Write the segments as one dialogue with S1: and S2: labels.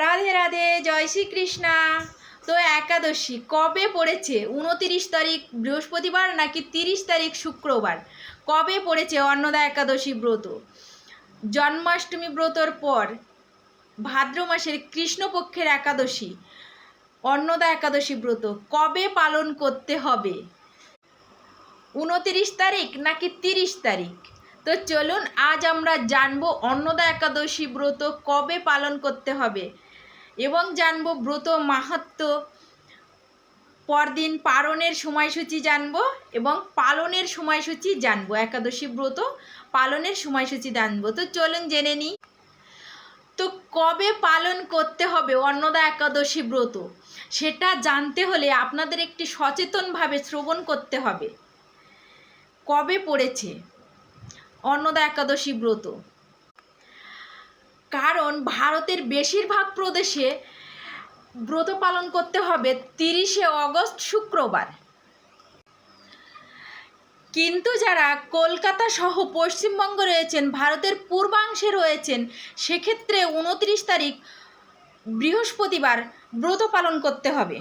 S1: রাধে রাধে, জয় শ্রীকৃষ্ণা। তো একাদশী কবে পড়েছে? 29 তারিখ বৃহস্পতিবার নাকি 30 তারিখ শুক্রবার? কবে পড়েছে অন্নদা একাদশী ব্রত? জন্মাষ্টমী ব্রতর পর ভাদ্র মাসের কৃষ্ণপক্ষের একাদশী অন্নদা একাদশী ব্রত কবে পালন করতে হবে? 29 তারিখ নাকি 30 তারিখ? তো চলুন আজ আমরা জানবো অন্নদা একাদশী ব্রত কবে পালন করতে হবে এবং জানবো ব্রত মাহাত্ম্য, পরদিন পালনের সময়সূচি জানবো এবং পালনের সময়সূচি জানবো, একাদশী ব্রত পালনের সময়সূচি জানবো। তো চলুন জেনে নিই। তো কবে পালন করতে হবে অন্নদা একাদশী ব্রত, সেটা জানতে হলে আপনাদের একটি সচেতনভাবে শ্রবণ করতে হবে। কবে পড়েছে অন্নদা একাদশী ব্রত? কারণ ভারতের বেশিরভাগ প্রদেশে ব্রত পালন করতে হবে 30শে অগস্ট শুক্রবার, কিন্তু যারা কলকাতা সহ পশ্চিমবঙ্গ রয়েছেন, ভারতের পূর্বাংশে রয়েছেন, সেক্ষেত্রে 29 তারিখ বৃহস্পতিবার ব্রত পালন করতে হবে।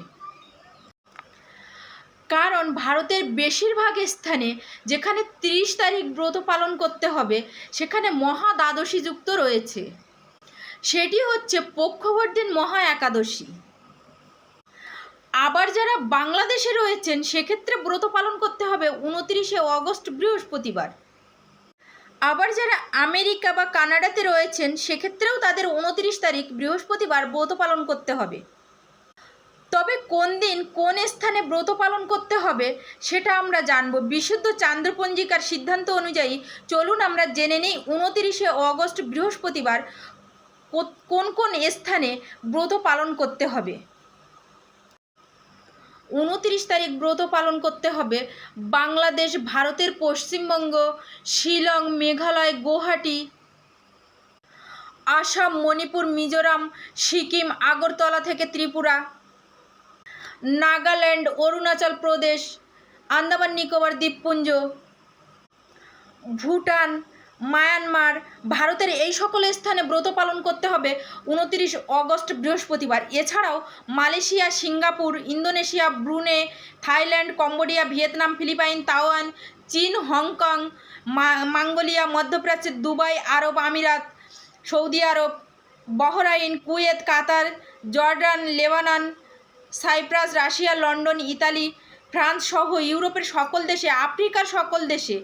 S1: কারণ ভারতের বেশিরভাগ স্থানে যেখানে 30 তারিখ ব্রত পালন করতে হবে সেখানে মহা দ্বাদশী যুক্ত রয়েছে, সেটি হচ্ছে পক্ষভর দিন মহা একাদশী। আবার যারা বাংলাদেশে রয়েছেন সেক্ষেত্রে ব্রত পালন করতে হবে 29শে অগস্ট বৃহস্পতিবার। আবার যারা আমেরিকা বা কানাডাতে রয়েছেন সেক্ষেত্রেও তাদের 29 তারিখ বৃহস্পতিবার ব্রত পালন করতে হবে। তবে কোন দিন কোন স্থানে ব্রত পালন করতে হবে সেটা আমরা জানব বিশুদ্ধ চান্দ্রপঞ্জিকার সিদ্ধান্ত অনুযায়ী। চলুন আমরা জেনে নিই 29শে অগস্ট বৃহস্পতিবার কোন কোন স্থানে ব্রত পালন করতে হবে। 29 তারিখ ব্রত পালন করতে হবে বাংলাদেশ, ভারতের পশ্চিমবঙ্গ, শিলং, মেঘালয়, গুয়াহাটি, আসাম, মণিপুর, মিজোরাম, সিকিম, আগরতলা থেকে ত্রিপুরা, নাগাল্যান্ড, অরুণাচল প্রদেশ, আন্দামান নিকোবর দ্বীপপুঞ্জ, ভুটান, মায়ানমার, ভারতের এই সকল স্থানে ব্রত পালন করতে হবে 29 অগস্ট বৃহস্পতিবার। এছাড়াও Malaysia, Singapore, Indonesia, Brunei, Thailand, Cambodia, Vietnam, Philippine, Taiwan, চীন, হংকং, মঙ্গোলিয়া, মধ্যপ্রাচ্যের দুবাই, আরব আমিরাত, সৌদি আরব, Bahrain, Kuwait, Qatar, Jordan, Lebanon, Cyprus, Russia, London, Italy, France সহ ইউরোপের সকল দেশে, আফ্রিকার সকল দেশে,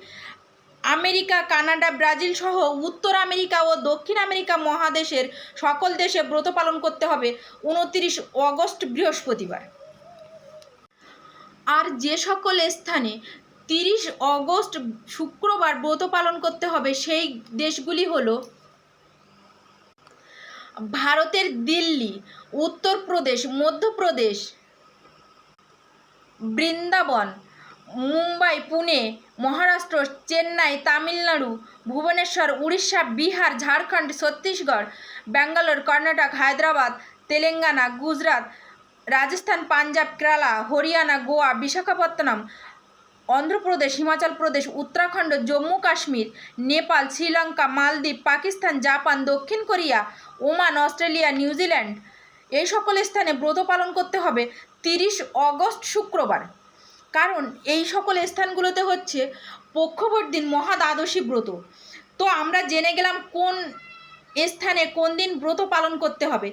S1: আমেরিকা, কানাডা, ব্রাজিল সহ উত্তর আমেরিকা ও দক্ষিণ আমেরিকা মহাদেশের সকল দেশে ব্রত পালন করতে হবে 29 অগস্ট বৃহস্পতিবার। আর যে সকল স্থানে 30 অগস্ট শুক্রবার ব্রত পালন করতে হবে সেই দেশগুলি হলো ভারতের দিল্লি, উত্তরপ্রদেশ, মধ্যপ্রদেশ, বৃন্দাবন, মুম্বাই, পুনে, মহারাষ্ট্র, চেন্নাই, তামিলনাড়ু, ভুবনেশ্বর, উড়িষ্যা, বিহার, ঝাড়খণ্ড, ছত্তিশগড়, ব্যাঙ্গালোর, কর্ণাটক, হায়দ্রাবাদ, তেলেঙ্গানা, গুজরাট, রাজস্থান, পাঞ্জাব, কেরালা, হরিয়ানা, গোয়া, বিশাখাপত্তনম, অন্ধ্রপ্রদেশ, হিমাচল প্রদেশ, উত্তরাখণ্ড, জম্মু কাশ্মীর, নেপাল, শ্রীলঙ্কা, মালদ্বীপ, পাকিস্তান, জাপান, দক্ষিণ কোরিয়া, ওমান, অস্ট্রেলিয়া, নিউজিল্যান্ড, এই সকল স্থানে ব্রত পালন করতে হবে 30 অগস্ট শুক্রবার। কারণ এই সকল স্থানগুলোতে হচ্ছে পক্ষভর দিন মহা দ্বাদশী ব্রত। তো আমরা জেনে গেলাম কোন স্থানে কোন দিন ব্রত পালন করতে হবে।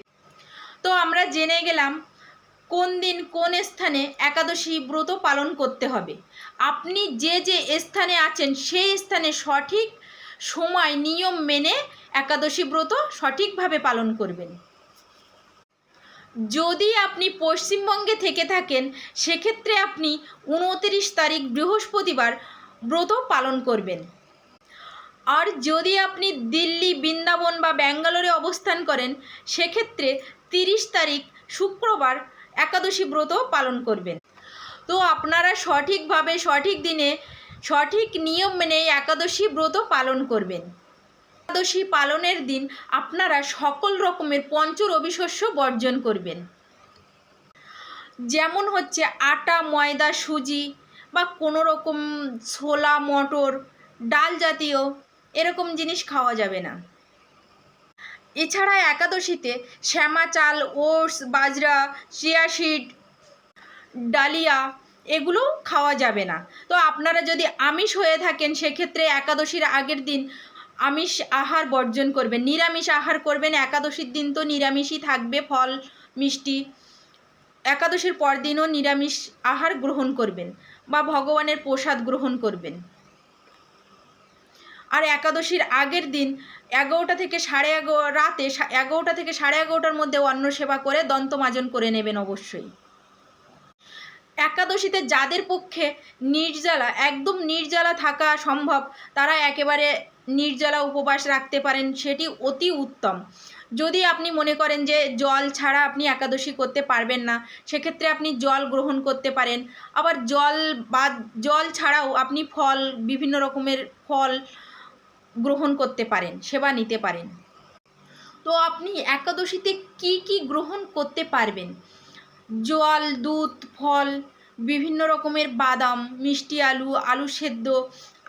S1: তো আমরা জেনে গেলাম কোন দিন কোন স্থানে একাদশী ব্রত পালন করতে হবে। আপনি যে যে স্থানে আছেন সেই স্থানে সঠিক সময় নিয়ম মেনে একাদশী ব্রত সঠিকভাবে পালন করবেন। যদি আপনি পশ্চিমবঙ্গে থেকে থাকেন সেক্ষেত্রে আপনি 29 তারিখ বৃহস্পতিবার ব্রত পালন করবেন। আর যদি আপনি দিল্লি, বৃন্দাবন বা ব্যাঙ্গালোরে অবস্থান করেন সেক্ষেত্রে 30 তারিখ শুক্রবার একাদশী ব্রত পালন করবেন। তো আপনারা সঠিকভাবে সঠিক দিনে সঠিক নিয়ম মেনে একাদশী ব্রত পালন করবেন। একাদশী পালনের দিন আপনারা সকল রকমের পঞ্চ রবি শস্য বর্জন করবেন, যেমন হচ্ছে আটা, ময়দা, সুজি বা কোনো রকম ছোলা, মটর, ডাল জাতীয় এরকম জিনিস খাওয়া যাবে না। এছাড়া একাদশীতে শ্যামা চাল, ওটস, বাজরা, চিয়া সিড, ডালিয়া এগুলো খাওয়া যাবে না। তো আপনারা যদি আমিষ হয়ে থাকেন সেক্ষেত্রে একাদশীর আগের দিন আমিষ আহার বর্জন করবেন, নিরামিষ আহার করবেন। একাদশীর দিন তো নিরামিষই থাকবে, ফল মিষ্টি। একাদশীর পর দিনও নিরামিষ আহার গ্রহণ করবেন বা ভগবানের প্রসাদ গ্রহণ করবেন। আর একাদশীর আগের দিন 11টা থেকে রাতে 11টা থেকে 11:30টার মধ্যে অন্ন সেবা করে দন্তমাজন করে নেবেন অবশ্যই। একাদশীতে যাদের পক্ষে নির্জলা, একদম নির্জলা থাকা সম্ভব, তারা একেবারে নির্জলা উপবাস রাখতে পারেন, সেটি অতি উত্তম। যদি আপনি মনে করেন যে জল ছাড়া আপনি একাদশী করতে পারবেন না, সেক্ষেত্রে আপনি জল গ্রহণ করতে পারেন। আবার জল ছাড়াও আপনি ফল, বিভিন্ন রকমের ফল গ্রহণ করতে পারেন, সেবা নিতে পারেন। তো আপনি একাদশীতে কি কি গ্রহণ করতে পারবেন? জল, দুধ, ফল, বিভিন্ন রকমের বাদাম, মিষ্টি আলু, আলু সেদ্ধ,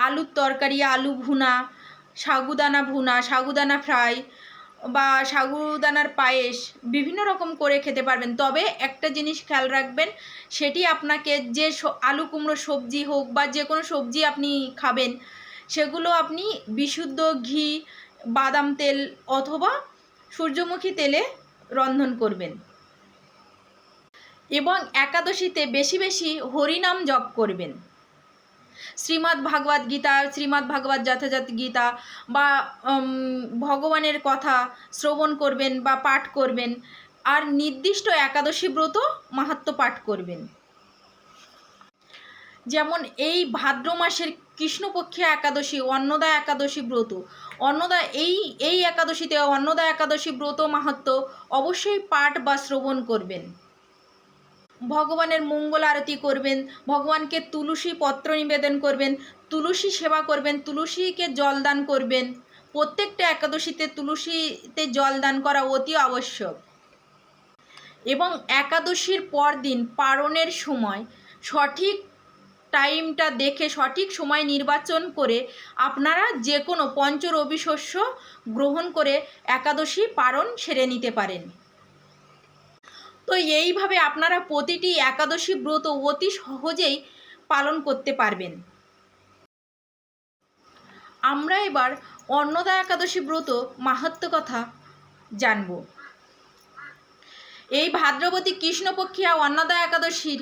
S1: আলুর তরকারি, আলু ভুনা, সাগুদানা ভুনা, সাগুদানা ফ্রাই বা সাগুদানার পায়েস বিভিন্ন রকম করে খেতে পারবেন। তবে একটা জিনিস খেয়াল রাখবেন, সেটি আপনাকে যে আলু কুমড়ো সবজি হোক বা যে কোনো সবজি আপনি খাবেন, সেগুলো আপনি বিশুদ্ধ ঘি, বাদাম তেল অথবা সূর্যমুখী তেলে রন্ধন করবেন। এবং একাদশীতে বেশি বেশি হরিনাম জপ করবেন। শ্রীমদ্ ভাগবত গীতা, শ্রীমদ্ ভাগবত যথাযথ গীতা বা ভগবানের কথা শ্রবণ করবেন বা পাঠ করবেন। আর নির্দিষ্ট একাদশী ব্রত মাহাত্ম্য পাঠ করবেন। যেমন এই ভাদ্র মাসের কৃষ্ণপক্ষে একাদশী অন্নদা একাদশী ব্রত, এই একাদশীতে অন্নদা একাদশী ব্রত মাহাত্ম্য অবশ্যই পাঠ বা শ্রবণ করবেন। ভগবানের মঙ্গল আরতি করবেন, ভগবানকে তুলসী পত্র নিবেদন করবেন, তুলসী সেবা করবেন, তুলসীকে জলদান করবেন। প্রত্যেকটা একাদশীতে তুলসীতে জলদান করা অতি আবশ্যক। এবং একাদশীর পর দিন পারণের সময় সঠিক টাইমটা দেখে, সঠিক সময় নির্বাচন করে আপনারা যে কোনো পঞ্চরবি শস্য গ্রহণ করে একাদশী পারণ সেরে নিতে পারেন। তো এইভাবে আপনারা প্রতিটি একাদশী ব্রত অতি সহজেই পালন করতে পারবেন। আমরা এবার অন্নদা একাদশী ব্রত মাহাত্ম্য কথা জানব। এই ভাদ্রবতী কৃষ্ণপক্ষিয়া অন্নদা একাদশীর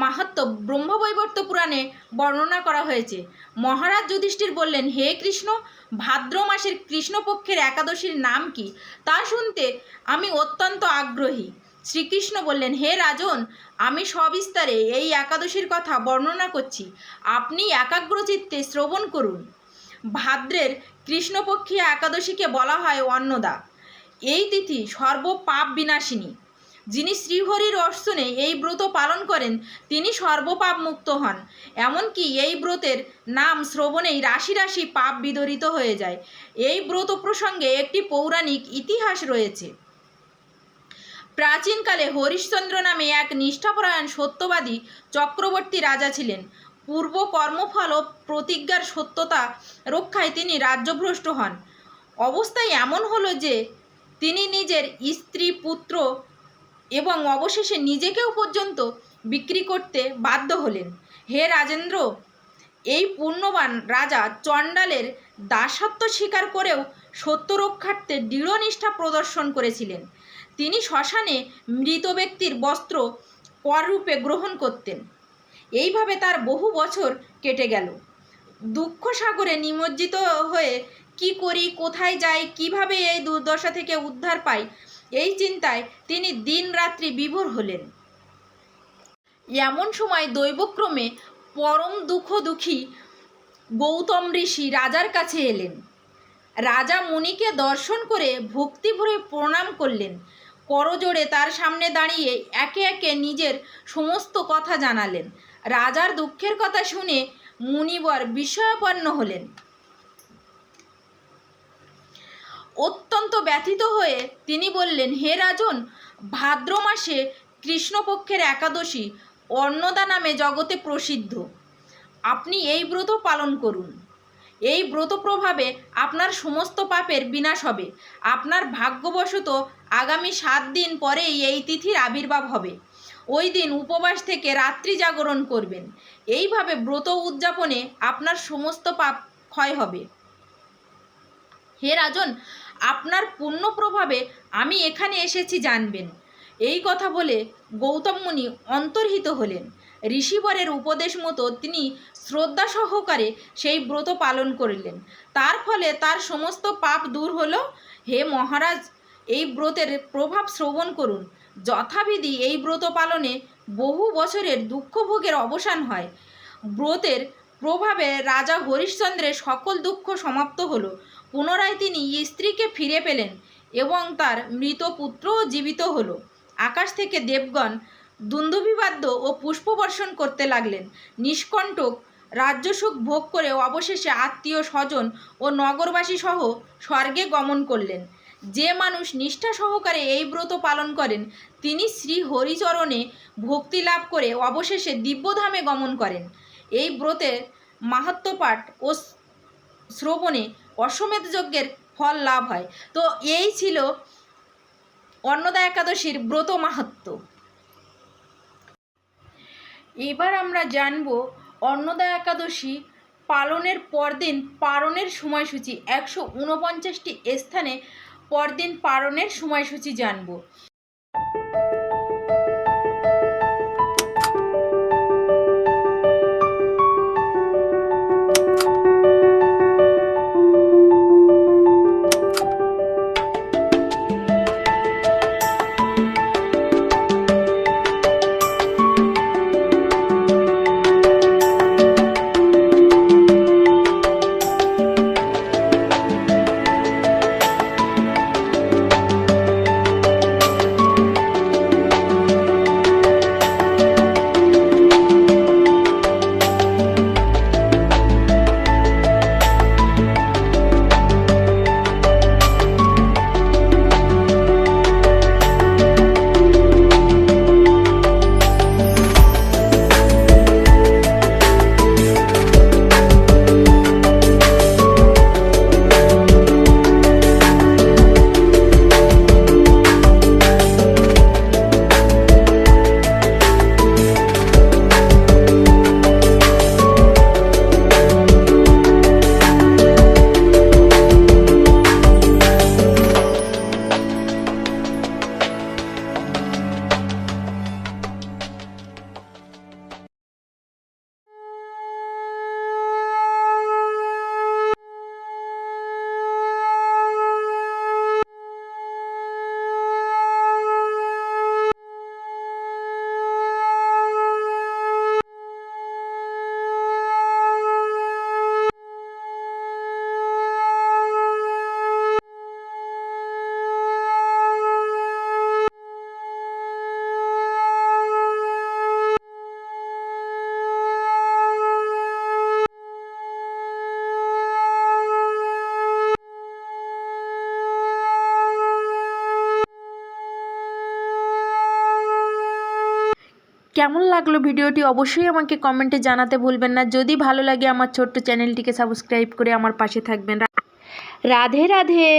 S1: মাহাত্ম্য ব্রহ্মবৈবর্ত পুরাণে বর্ণনা করা হয়েছে। মহারাজ যুধিষ্ঠির বললেন, হে কৃষ্ণ, ভাদ্র মাসের কৃষ্ণপক্ষের একাদশীর নাম কি, তা শুনতে আমি অত্যন্ত আগ্রহী। শ্রীকৃষ্ণ বললেন, হে রাজন, আমি সবিস্তারে এই একাদশীর কথা বর্ণনা করছি, আপনি একাগ্রচিত্তে শ্রবণ করুন। ভাদ্রের কৃষ্ণপক্ষী একাদশীকে বলা হয় অন্নদা। এই তিথি সর্বপাপ বিনাশিনী। যিনি শ্রীহরির অর্চনে এই ব্রত পালন করেন তিনি সর্বপাপ মুক্ত হন। এমনকি এই ব্রতের নাম শ্রবণেই রাশি রাশি পাপ বিদরিত হয়ে যায়। এই ব্রত প্রসঙ্গে একটি পৌরাণিক ইতিহাস রয়েছে। প্রাচীনকালে হরিশ্চন্দ্র নামে এক নিষ্ঠাপরায়ণ সত্যবাদী চক্রবর্তী রাজা ছিলেন। পূর্ব কর্মফল ও প্রতিজ্ঞার সত্যতা রক্ষায় তিনি রাজ্যভ্রষ্ট হন। অবস্থায় এমন হলো যে তিনি নিজের স্ত্রী, পুত্র এবং অবশেষে নিজেকেও পর্যন্ত বিক্রি করতে বাধ্য হলেন। হে রাজেন্দ্র, এই পুণ্যবান রাজা চণ্ডালের দাসত্ব স্বীকার করেও সত্য রক্ষার্থে দৃঢ় নিষ্ঠা প্রদর্শন করেছিলেন। তিনি শ্মশানে মৃত ব্যক্তির বস্ত্র পররূপে গ্রহণ করতেন। এইভাবে তার বহু বছর কেটে গেল। দুঃখ সাগরে নিমজ্জিত হয়ে কি করি, কোথায় যাই, কিভাবে এই দুর্দশা থেকে উদ্ধার পাই, এই চিন্তায় তিনি দিন রাত্রি বিভোর হলেন। এমন সময় দৈবক্রমে পরম দুঃখী গৌতম ঋষি রাজার কাছে এলেন। রাজা মুনিকে দর্শন করে ভক্তিভরে প্রণাম করলেন। করজোড়ে তার সামনে দাঁড়িয়ে একে একে নিজের সমস্ত কথা জানালেন। রাজার দুঃখের কথা শুনে মুনিবর বিস্ময়াপন্ন হলেন। অত্যন্ত ব্যথিত হয়ে তিনি বললেন, হে রাজন, ভাদ্র মাসে কৃষ্ণপক্ষের একাদশী অন্নদা নামে জগতে প্রসিদ্ধ। আপনি এই ব্রত পালন করুন। এই ব্রত প্রভাবে আপনার সমস্ত পাপের বিনাশ হবে। আপনার ভাগ্যবশত আগামী 7 দিন পরেই এই তিথির আবির্ভাব হবে। ওই দিন উপবাস থেকে রাত্রি জাগরণ করবেন। এইভাবে ব্রত উদযাপনে আপনার সমস্ত পাপ ক্ষয় হবে। হে রাজন, আপনার পুণ্য প্রভাবে আমি এখানে এসেছি জানবেন। এই কথা বলে গৌতম মুনি অন্তর্হিত হলেন। ঋষিবরের উপদেশ মতো তিনি শ্রদ্ধা সহকারে সেই ব্রত পালন করলেন। তার ফলে তার সমস্ত পাপ দূর হলো। হে মহারাজ, এই ব্রতের প্রভাব শ্রবণ করুন। যথাবিধি এই ব্রত পালনে বহু বছরের দুঃখভোগের অবসান হয়। ব্রতের প্রভাবে রাজা হরিশ্চন্দ্রের সকল দুঃখ সমাপ্ত হলো। পুনরায় তিনি স্ত্রীকে ফিরে পেলেন এবং তার মৃত পুত্রও জীবিত হলো। আকাশ থেকে দেবগণ দুন্দুভিবাদ্য ও পুষ্পবর্ষণ করতে লাগলেন। নিষ্কণ্টক রাজ্যসুখ ভোগ করে অবশেষে আত্মীয় স্বজন ও নগরবাসী সহ স্বর্গে গমন করলেন। যে মানুষ নিষ্ঠা সহকারে এই ব্রত পালন করেন তিনি শ্রী হরিচরণে ভক্তি লাভ করে অবশেষে দিব্যধামে গমন করেন। এই ব্রতের মাহাত্ম্য পাঠ ও শ্রবণে অশ্বমেধ যজ্ঞের ফল লাভ হয়। তো এই ছিল অন্নদা একাদশীর ব্রত মাহাত্ম্য। এবার আমরা জানব অন্নদা একাদশী পালনের পরদিন পারণের সময়সূচি। 149টি স্থানে পরদিন পালনের সময়সূচি জানব। কেমন লাগলো ভিডিওটি অবশ্যই আমাকে কমেন্টে জানাতে ভুলবেন না। যদি ভালো লাগে আমার ছোট্ট চ্যানেলটিকে সাবস্ক্রাইব করে আমার পাশে থাকবেন। রাধে রাধে।